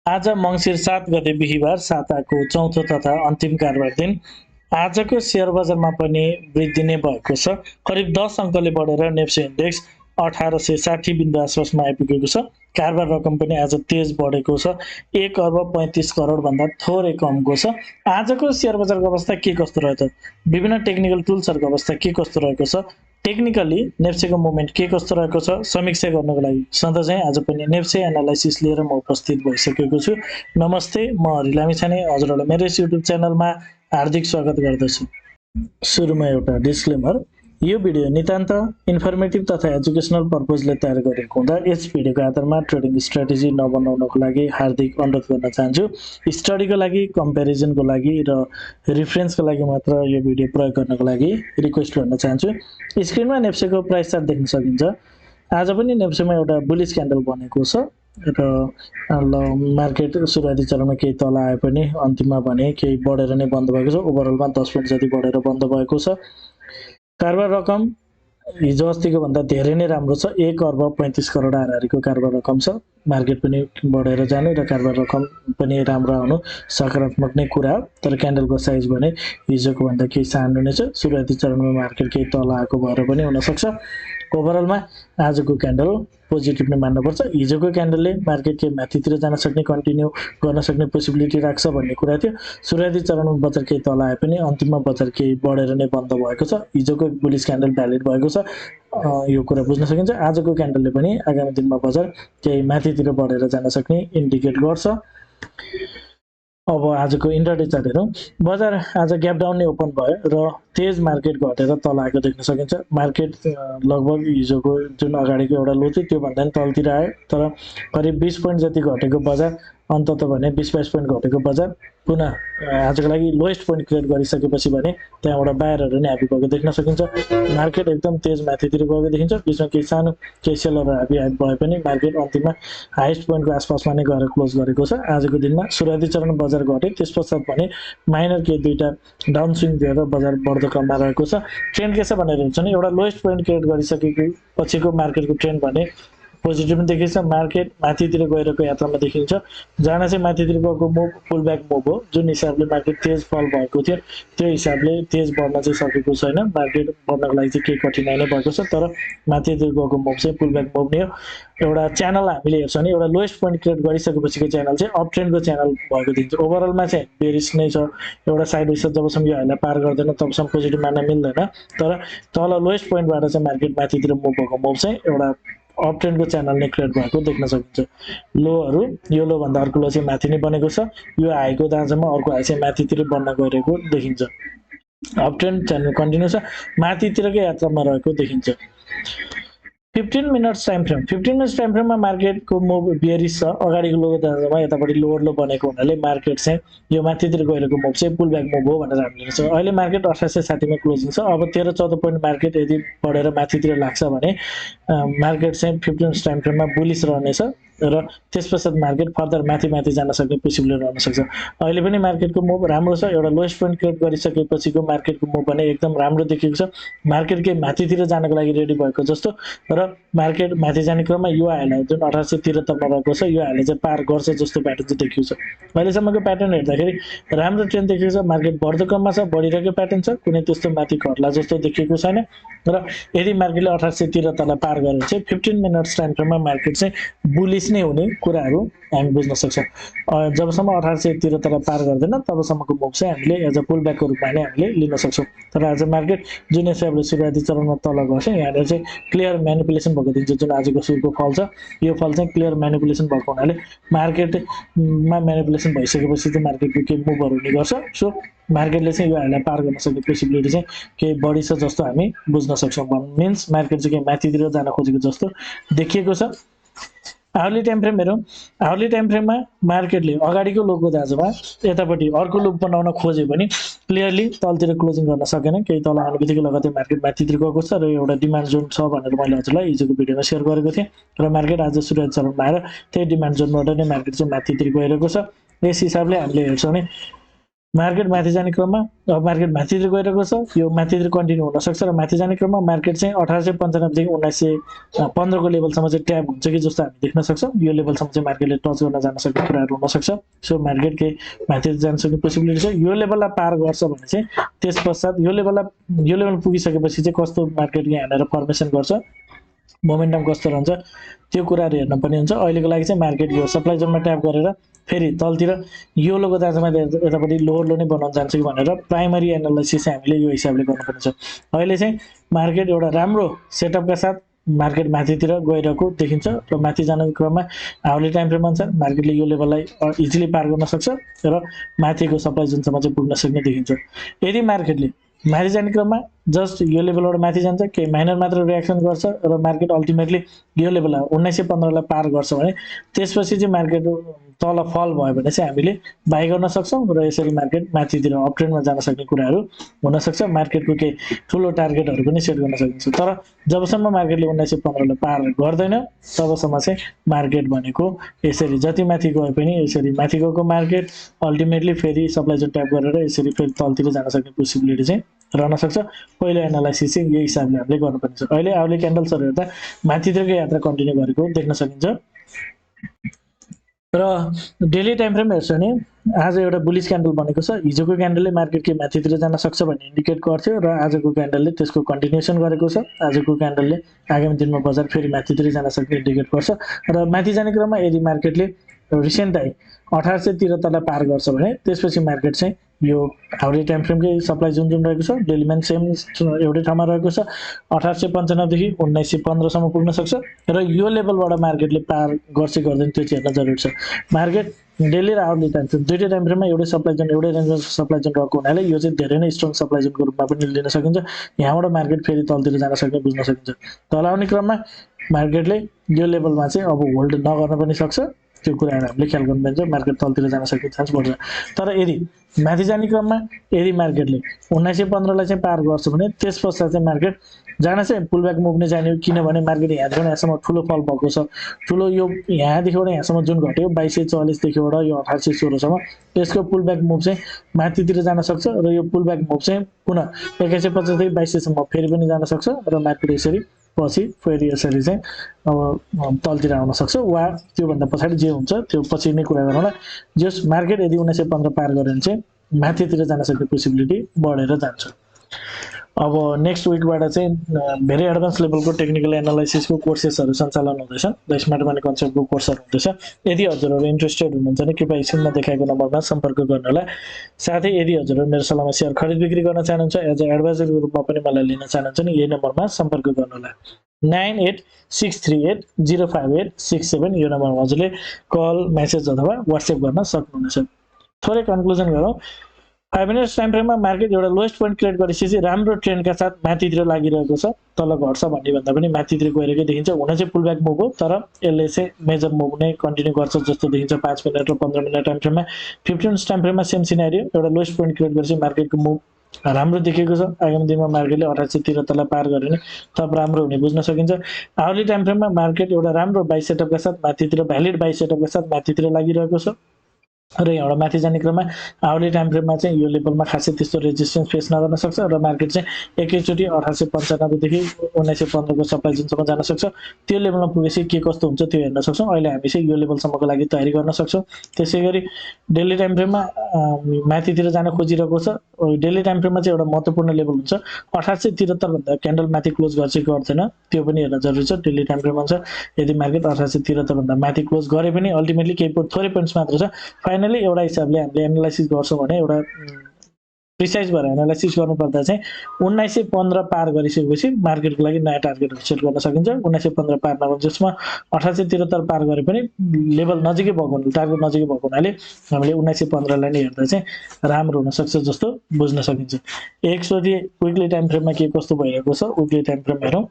आज मङ्सिर 7 गते बिहीबार साताको चौथो तथा अन्तिम कारोबार दिन। आजको शेयर बजारमा पनि वृद्धि नै भएको छ। करिब 10 अङ्कले बढेर नेप्से इन्डेक्स 1860 बिन्दु आसपासमा आइपुगेको छ। कारोबार रकम पनि आज तेज बढेको छ। 1 अर्ब 35 करोड भन्दा थोरै कमको छ। आजको शेयर बजारको अवस्था के कस्तो रह्यो त? विभिन्न टेक्निकल टुल्सहरूको अवस्था के कस्तो रहेको छ? टेक्निकली नेप्सेको मुभमेन्ट के कस्तो रहेको छ समीक्षा गर्नको लागि सधैँ चाहिँ आज पनि नेप्से एनालाइसिस लिएर म उपस्थित भइसकेको छु। नमस्ते, म लामिछाने हजुरहरूलाई मेरो युट्युब च्यानलमा हार्दिक स्वागत गर्दछु। सुरुमा एउटा डिस्क्लेमर, यो भिडियो नितान्त इन्फर्मेटिभ तथा एजुकेसनल पर्पजले तयार गरेको हुँदा यस भिडियोको आधारमा ट्रेडिङ स्ट्राटेजी नबनाउनको लागि हार्दिक अनुरोध गर्न चाहन्छु। स्टडीको लागि, कम्पेरिजनको लागि र रिफरेन्सको लागि मात्र यो भिडियो प्रयोग गर्नको लागि रिक्वेस्ट गर्न चाहन्छु। स्क्रिनमा नेप्सेको प्राइस चार्ट देख्न सकिन्छ। आज पनि नेप्सेमा एउटा बुलिश क्यान्डल बनेको छ र मार्केट सुरुवाती चरणमा केही तल आए पनि अन्तिममा भने केही बढेर नै बन्द भएको छ। ओभरअलमा 10 पोइन्ट जति बढेर बन्द भएको छ। कारोबार रकम हिजो अस्तिको भन्दा धेरै नै राम्रो छ। 1 अर्ब 35 करोड हाराहारीको कारोबार रकम छ। मार्केट पनि बढेर जाने र कारोबार रकम पनि राम्रो आउनु सकारात्मक नै कुरा हो। तर क्यान्डलको साइज भने हिजोको भन्दा केही सानो नै छ। सुरुवाती चरणमा मार्केट केही तल आएको भएर पनि हुनसक्छ। ओभरअलमा आजको क्यान्डल पोजिटिभ नै मान्नुपर्छ। हिजोको क्यान्डलले मार्केट केही माथितिर जान सक्ने, कन्टिन्यू गर्न सक्ने पोसिबिलिटी राख्छ भन्ने कुरा थियो। सुरुवाती चरणमा बजार केही तल आए पनि अन्तिममा बजार केही बढेर नै बन्द भएको छ। हिजोको बुलिश क्यान्डल भ्यालिड भएको छ, यो कुरा बुझ्न सकिन्छ। आजको क्यान्डलले पनि आगामी दिनमा बजार केही माथितिर बढेर जान सक्ने इन्डिकेट गर्छ। अब आजको इन्ट्राडे चार्ट हेरौँ। बजार आज ग्याप डाउन नै ओपन भयो र तेज मार्केट घटेर तल आएको देख्न सकिन्छ। मार्केट लगभग हिजोको जुन अगाडिको एउटा लो थियो त्योभन्दा पनि तलतिर आयो, तर करिब 20 पोइन्ट जति घटेको बजार, अन्तत भने 20-22 पोइन्ट घटेको बजार पुनः आजको लागि लोएस्ट पोइन्ट क्रिएट गरिसकेपछि भने त्यहाँबाट बायरहरू नै ह्यापी भएको देख्न सकिन्छ। मार्केट एकदम तेज माथितिर गएको देखिन्छ। बिचमा केही सानो केही सेलरहरू ह्यापी भए पनि मार्केट अन्तिममा हाइएस्ट पोइन्टको आसपासमा नै गएर क्लोज गरेको छ। आजको दिनमा सुरुवाती चरण बजार घट्यो, त्यस पश्चात भने माइनर केही दुईवटा डाउन स्विङ दिएर बजार बढ्दो क्रममा रहेको छ। ट्रेन्ड के छ भनेर हेर्छ भने एउटा लोएस्ट पोइन्ट क्रिएट गरिसकेको पछिको मार्केटको ट्रेन्ड भने पोजिटिभ पनि देखिन्छ। मार्केट माथितिर गइरहेको यात्रामा देखिन्छ। जहाँ चाहिँ माथितिर गएको मुभ पुल ब्याक मुभ हो। जुन हिसाबले मार्केट तेज फल भएको थियो त्यो हिसाबले तेज बढ्न चाहिँ सकेको छैन। मार्केट बढ्नको लागि चाहिँ केही कठिनाइ नै भएको छ, तर माथितिर गएको मुभ चाहिँ पुल ब्याक मुभ नै हो। एउटा च्यानल हामीले हेर्छौँ भने एउटा लोएस्ट पोइन्ट क्रिएट गरिसकेपछिको च्यानल चाहिँ अप ट्रेन्डको च्यानल भएको देखिन्छ। ओभरअलमा चाहिँ बेरिस नै छ। एउटा साइड वेज जबसम्म यो हाइलाई पार गर्दैन तबसम्म पोजिटिभ मान्न मिल्दैन, तर तल लोएस्ट पोइन्टबाट चाहिँ मार्केट माथितिर मुभ भएको मुभ चाहिँ एउटा अप ट्रेन्डको च्यानल नै क्रिएट भएको देख्न सकिन्छ। लोहरू यो लो भन्दा अर्को लो चाहिँ माथि नै बनेको छ। यो हाईको दाँजोमा अर्को हाई चाहिँ माथितिर बन्न गइरहेको देखिन्छ। अप ट्रेन्ड च्यानल कन्टिन्यू छ, माथितिरकै यात्रामा रहेको देखिन्छ। 15 minutes time frame. 15 minutes time फ्रेममा मार्केटको मुभ बियरिस छ। अगाडिको लो दाँजोमा यतापट्टि लोवर लो बनेको हुनाले मार्केट चाहिँ यो माथितिर गइरहेको मुभ चाहिँ पुल ब्याक मुभ हो भनेर हामीले हेर्छौँ। अहिले मार्केट 1860 मा क्लोजिङ छ। अब 13-14 पोइन्ट मार्केट यदि बढेर माथितिर लाग्छ भने मार्केट चाहिँ 15 मिनट्स टाइम फ्रेममा बुलिस रहनेछ र त्यस पश्चात मार्केट फर्दर माथि जान सक्ने पोसिबिलिटी रहन सक्छ। अहिले पनि मार्केटको मुभ राम्रो छ। एउटा लोएस्ट पोइन्ट क्रिएट गरिसकेपछिको मार्केटको मुभ पनि एकदम राम्रो देखिएको छ। मार्केट केही माथितिर जानको लागि रेडी भएको जस्तो र मार्केट माथि जाने क्रममा यो हाईलाई जुन 1873 मा रहेको छ यो हाईले चाहिँ पार गर्छ जस्तो प्याटर्न चाहिँ देखिएको छ। अहिलेसम्मको प्याटर्न हेर्दाखेरि राम्रो ट्रेन्ड देखिएको छ। मार्केट बढ्दो क्रममा छ, बढिरहेको प्याटर्न छ, कुनै त्यस्तो माथि घट्ला जस्तो देखिएको छैन। र यदि मार्केटले 1873 लाई पार गरेर चाहिँ 15 मिनट्स टाइम फ्रेममा मार्केट चाहिँ बुलिस नै हुने कुराहरू हामी बुझ्न सक्छौँ। जबसम्म 1873 लाई पार गर्दैन तबसम्मको मुभ चाहिँ हामीले एज अ पुल ब्याकको रूपमा नै हामीले लिन सक्छौँ। तर आज मार्केट जुन हिसाबले सुरुवाती चरणमा तल गएको छ यहाँनिर चाहिँ क्लियर म्यानिपुलेसन भएको देखिन्छ। जुन आजको सुरुको फल छ यो फल चाहिँ क्लियर म्यानिपुलेसन भएको हुनाले मार्केटमा म्यानिपुलेसन भइसकेपछि चाहिँ मार्केटको केही मुभहरू हुने गर्छ। सो मार्केटले चाहिँ यो हाईलाई पार गर्न सक्ने पोसिबिलिटी चाहिँ केही बढी छ जस्तो हामी बुझ्न सक्छौँ। मिन्स मार्केट चाहिँ केही माथितिर जान खोजेको जस्तो देखिएको छ। आवरली टाइम फ्रेम हेरौँ। आवरली टाइम फ्रेममा मार्केटले अगाडिको लोको दाँजोमा यतापट्टि अर्को लो बनाउन खोजे पनि क्लियरली तलतिर क्लोजिङ गर्न सकेन। केही तल आउने बित्तिकै लगतै मार्केट माथितिर गएको छ र एउटा डिमान्ड जोन छ भनेर मैले हजुरलाई हिजोको भिडियोमा सेयर गरेको थिएँ र मार्केट आज सुरुवाती चरणमा आएर त्यही डिमान्ड जोनबाट नै मार्केट चाहिँ माथितिर गइरहेको छ। यस हिसाबले हामीले हेर्छौँ भने मार्केट माथि जाने क्रममा अब मार्केट माथितिर गइरहेको छ, यो माथितिर कन्टिन्यू हुन सक्छ र माथि जाने क्रममा मार्केट चाहिँ 1895 देखि 1915 को लेभलसम्म चाहिँ ट्याप हुन्छ कि जस्तो हामी देख्न सक्छौँ। यो लेभलसम्म चाहिँ मार्केटले टच गर्न जान सक्ने कुराहरू हुन सक्छ। सो मार्केट केही माथि जान सक्ने पोसिबिलिटी छ। यो लेभललाई पार गर्छ भने चाहिँ त्यस पश्चात यो लेभल पुगिसकेपछि चाहिँ कस्तो मार्केट यहाँनिर फर्मेसन गर्छ, मोमेन्टम कस्तो रहन्छ, त्यो कुराहरू हेर्न पनि हुन्छ। अहिलेको लागि चाहिँ मार्केट यो सप्लाई जोनमा ट्याप गरेर फेरि तलतिर यो लोको जाँचमा यतापट्टि लोवर लो नै बनाउन जान्छ कि भनेर प्राइमरी एनालाइसिस हामीले यो हिसाबले गर्नुपर्ने छ। अहिले चाहिँ मार्केट एउटा राम्रो सेटअपका साथ मार्केट माथितिर गइरहेको देखिन्छ र माथि जाने क्रममा आवली टाइम फ्रेम अनुसार मार्केटले यो लेभललाई इजिली पार गर्न सक्छ र माथिको सप्लाई जोनसम्म चाहिँ पुग्न सक्ने देखिन्छ। यदि मार्केटले माथि जाने क्रममा जस्ट यो लेभलबाट माथि जान्छ, केही माइनर मात्र रियाक्सन गर्छ र मार्केट अल्टिमेटली यो लेभललाई 1915 लाई पार गर्छ भने त्यसपछि चाहिँ मार्केट तल फल भयो भने चाहिँ हामीले बाई गर्न सक्छौँ र यसरी मार्केट माथितिर अप ट्रेन्डमा जान सक्ने कुराहरू हुन सक्छ। मार्केटको केही ठुलो टार्गेटहरू पनि सेट गर्न सकिन्छ। तर जबसम्म मार्केटले 1915 लाई पार गर्दैन तबसम्म चाहिँ मार्केट भनेको यसरी जति माथि गए पनि यसरी माथि गएको मार्केट अल्टिमेटली फेरि सप्लाई जोन ट्याप गरेर यसरी फेरि तलतिर जान सक्ने पोसिबिलिटी चाहिँ रहन सक्छ। पहिलो एनालाइसिस चाहिँ यही हिसाबले हामीले गर्नुपर्ने छ। अहिले आवली क्यान्डल्सहरू हेर्दा माथितिरको यात्रा कन्टिन्यू गरेको देख्न सकिन्छ र डेली टाइम फ्रेम हेर्छ भने आज एउटा बुलिस क्यान्डल बनेको छ। हिजोको क्यान्डलले मार्केट के माथितिर जान सक्छ भन्ने इन्डिकेट गर्थ्यो र आजको क्यान्डलले त्यसको कन्टिन्युएसन गरेको छ। आजको क्यान्डलले आगामी दिनमा बजार फेरि माथितिर जान सक्ने इन्डिकेट गर्छ र माथि जाने क्रममा यदि मार्केटले रिसेन्ट हाई 1873 लाई पार गर्छ भने त्यसपछि मार्केट चाहिँ यो हाउली टाइम फ्रेमकै सप्लाई जुन रहेको छ डेलीमा सेम एउटै ठाउँमा रहेको छ। 1895 देखि 1915 सम्म पुग्न सक्छ र यो लेभलबाट मार्केटले पार गर्छ गर्दैन त्यो चाहिँ हेर्न जरुरी छ। मार्केट डेली र आवर्ली टाइम फ्रेम दुईटै टाइम फ्रेममा एउटै सप्लाई जोन एउटै रेन्जमा सप्लाई जोन रहेको हुनाले यो चाहिँ धेरै नै स्ट्रङ सप्लाई जोनको रूपमा पनि लिन सकिन्छ। यहाँबाट मार्केट फेरि तलतिर जान सक्ने बुझ्न सकिन्छ। तल आउने क्रममा मार्केटले यो लेभलमा चाहिँ अब होल्ड नगर्न पनि सक्छ। त्यो कुराहरू हामीले ख्याल गर्नुपर्छ। मार्केट तलतिर जान सक्ने चान्स बढ्छ। तर यदि माथि जाने क्रममा यदि मार्केटले 1915 लाई चाहिँ पार गर्छ भने त्यस पश्चात चाहिँ मार्केट जान चाहिँ पुलब्याक मुभ नै जाने हो। किनभने मार्केट यहाँदेखि यहाँसम्म ठुलो फल भएको छ। ठुलो यो यहाँदेखिबाट यहाँसम्म जुन घट्यो 2240 देखिबाट यो 1816 सम्म यसको पुलब्याक मुभ चाहिँ माथितिर जान सक्छ र यो पुलब्याक मुभ चाहिँ पुनः 2150 देखि 2200 सम्म फेरि पनि जान सक्छ र मार्केट यसरी पछि फेरि यसरी चाहिँ अब तलतिर आउन सक्छ वा त्योभन्दा पछाडि जे हुन्छ त्यो पछि नै कुरा गरौँला। जस मार्केट यदि 1915 पार गर्यो भने चाहिँ माथितिर जान सक्ने पोसिबिलिटी बढेर जान्छ। अब नेक्स्ट विकबाट चाहिँ भेरी एडभान्स लेभलको टेक्निकल एनालाइसिसको कोर्सेसहरू सञ्चालन हुँदैछ। द स्मार्ट मनी कन्सेप्टको कोर्सहरू हुँदैछ। यदि हजुरहरू इन्ट्रेस्टेड हुनुहुन्छ भने कृपया स्क्रिनमा देखाएको नम्बरमा सम्पर्क गर्नु होला। साथै यदि हजुरहरू मेरो सल्लाहमा सेयर खरिद बिक्री गर्न चाहनुहुन्छ एज अ एडभाइजरको रूपमा पनि मलाई लिन चाहनुहुन्छ भने यही नम्बरमा सम्पर्क गर्नु होला। 9863805867 यो नम्बरमा हजुरले कल मेसेज अथवा व्हाट्सएप गर्न सक्नुहुनेछ। थोरै कन्क्लुजन गरौँ। 5 मिनट्स टाइम फ्रेममा मार्केट एउटा लोएस्ट पोइन्ट क्रिएट गरेपछि राम्रो ट्रेन्डका साथ माथितिर लागिरहेको छ। तल घट्छ भन्ने भन्दा पनि माथितिर गइरहेको देखिन्छ। हुन चाहिँ पुलब्याक मुभ हो तर यसले चाहिँ मेजर मुभ नै कन्टिन्यू गर्छ जस्तो देखिन्छ 5 मिनट र 15 मिनट टाइम फ्रेममा। 15 मिनट्स टाइम फ्रेममा सेम सिनारियो एउटा लोएस्ट पोइन्ट क्रिएट गरेपछि मार्केटको मुभ राम्रो देखेको छ। आगामी दिनमा मार्केटले 1873 लाई पार गर्यो भने थप राम्रो हुने बुझ्न सकिन्छ। आवली टाइम फ्रेममा मार्केट एउटा राम्रो बाइ सेटअपका साथ माथितिर भ्यालिड बाइ सेटअपका साथ माथितिर लागिरहेको छ र यहाँबाट माथि जाने क्रममा आवली टाइम फ्रेममा चाहिँ यो लेभलमा खासै त्यस्तो रेजिस्टेन्स फेस नगर्न सक्छ र मार्केट चाहिँ एकैचोटि 1895 देखि 1915 को सप्लाई जोनसम्म जान सक्छ। त्यो लेभलमा पुगेपछि के कस्तो हुन्छ त्यो हेर्न सक्छौँ। अहिले हामी चाहिँ यो लेभलसम्मको लागि तयारी गर्न सक्छौँ। त्यसैगरी डेली टाइम फ्रेममा माथितिर जान खोजिरहेको छ। डेली टाइम फ्रेममा चाहिँ एउटा महत्त्वपूर्ण लेभल हुन्छ 1873 भन्दा क्यान्डल माथि क्लोज गर्छ कि गर्दैन त्यो पनि हेर्न जरुरी छ। डेली टाइम फ्रेम अनुसार यदि मार्केट 1873 भन्दा माथि क्लोज गरे पनि अल्टिमेटली केही थोरै पोइन्ट्स मात्र छ। फाइनली एउटा हिसाबले हामीले एनालाइसिस गर्छौँ भने एउटा प्रिसाइज भएर एनालाइसिस गर्नुपर्दा चाहिँ 1915 पार गरिसकेपछि मार्केटको लागि नयाँ टार्गेटहरू सेट गर्न सकिन्छ। 1915 पार नगर्नु जसमा 1873 पार गरे पनि लेभल नजिकै भएको हुनाले टार्गेट नजिकै भएको हुनाले हामीले 1915 लाई नै हेर्दा चाहिँ राम्रो हुन सक्छ जस्तो बुझ्न सकिन्छ। एकचोटि विकली टाइम फ्रेममा के कस्तो भइरहेको छ विकली टाइम फ्रेम हेरौँ।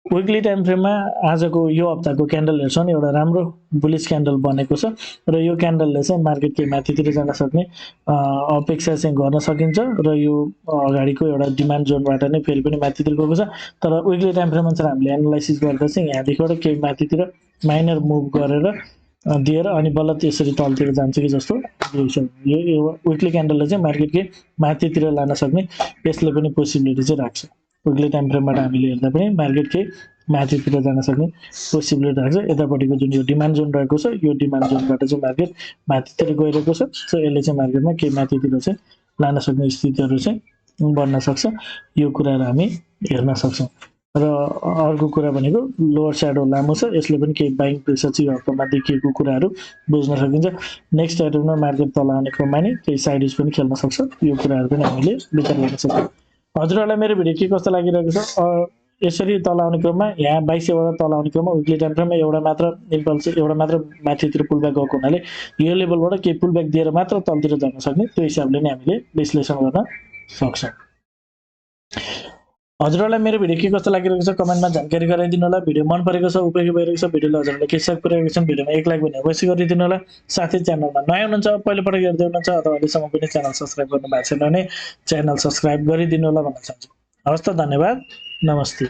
विकली टाइम फ्रेममा आजको यो हप्ताको क्यान्डल हेर्छौँ एउटा राम्रो बुलिस क्यान्डल बनेको छ र यो क्यान्डलले चाहिँ मार्केट के माथितिर जान सक्ने अपेक्षा चाहिँ गर्न सकिन्छ र यो अगाडिको एउटा डिमान्ड जोनबाट नै फेरि पनि माथितिर गएको छ। तर विकली टाइम फ्रेम अनुसार हामीले एनालाइसिस गर्दा चाहिँ यहाँदेखिबाट केही माथितिर माइनर मुभ गरेर दिएर अनि बल्ल त्यसरी तलतिर जान्छ कि जस्तो देखिन्छ। यो विकली क्यान्डलले चाहिँ मार्केटकै माथितिर लान सक्ने यसले पनि पोसिबिलिटी चाहिँ राख्छ। विकली टाइम फ्रेमबाट हामीले हेर्दा पनि मार्केटकै माथितिर जान सक्ने पोसिबिलिटी राख्छ। यतापट्टिको जुन यो डिमान्ड जोन रहेको छ यो डिमान्ड जोनबाट चाहिँ मार्केट माथितिर गइरहेको छ। सो यसले चाहिँ मार्केटमा केही माथितिर चाहिँ लान सक्ने स्थितिहरू चाहिँ बन्न सक्छ। यो कुराहरू हामी हेर्न सक्छौँ। र अर्को कुरा भनेको लोवर स्याडो लामो छ, यसले पनि केही बाइङ प्रेसर चाहिँ यो हप्तामा देखिएको कुराहरू बुझ्न सकिन्छ। नेक्स्ट आइटममा मार्केट तल आउने क्रममा नै केही साइड पनि खेल्न सक्छ। यो कुराहरू पनि हामीले विचार गर्न सक्छौँ। हजुरहरूलाई मेरो भिडियो के कस्तो लागिरहेको छ? यसरी तल आउने क्रममा यहाँ 2200बाट तल आउने क्रममा विकली टाइम फ्रेममा एउटा मात्र इम्पल्स एउटा मात्र माथितिर पुलब्याक गएको हुनाले यो लेभलबाट केही पुलब्याक दिएर मात्र तलतिर जान सक्ने त्यो हिसाबले नै हामीले विश्लेषण गर्न सक्छौँ। हजुरहरूलाई मेरो भिडियो के कस्तो लागिरहेको छ कमेन्टमा जानकारी गराइदिनु होला। भिडियो मन परेको छ, उपयोगी भइरहेको छ, भिडियोले हजुरहरूले के सहयोग पुर्याएको छ भिडियोमा एक लाइक भने अवश्य गरिदिनु होला। साथै च्यानलमा नयाँ हुनुहुन्छ, पहिलोपटक हेर्दै हुनुहुन्छ अथवा अहिलेसम्म पनि च्यानल सब्सक्राइब गर्नु भएको छैन भने च्यानल सब्सक्राइब गरिदिनु होला भन्न चाहन्छु। हवस् त, धन्यवाद, नमस्ते।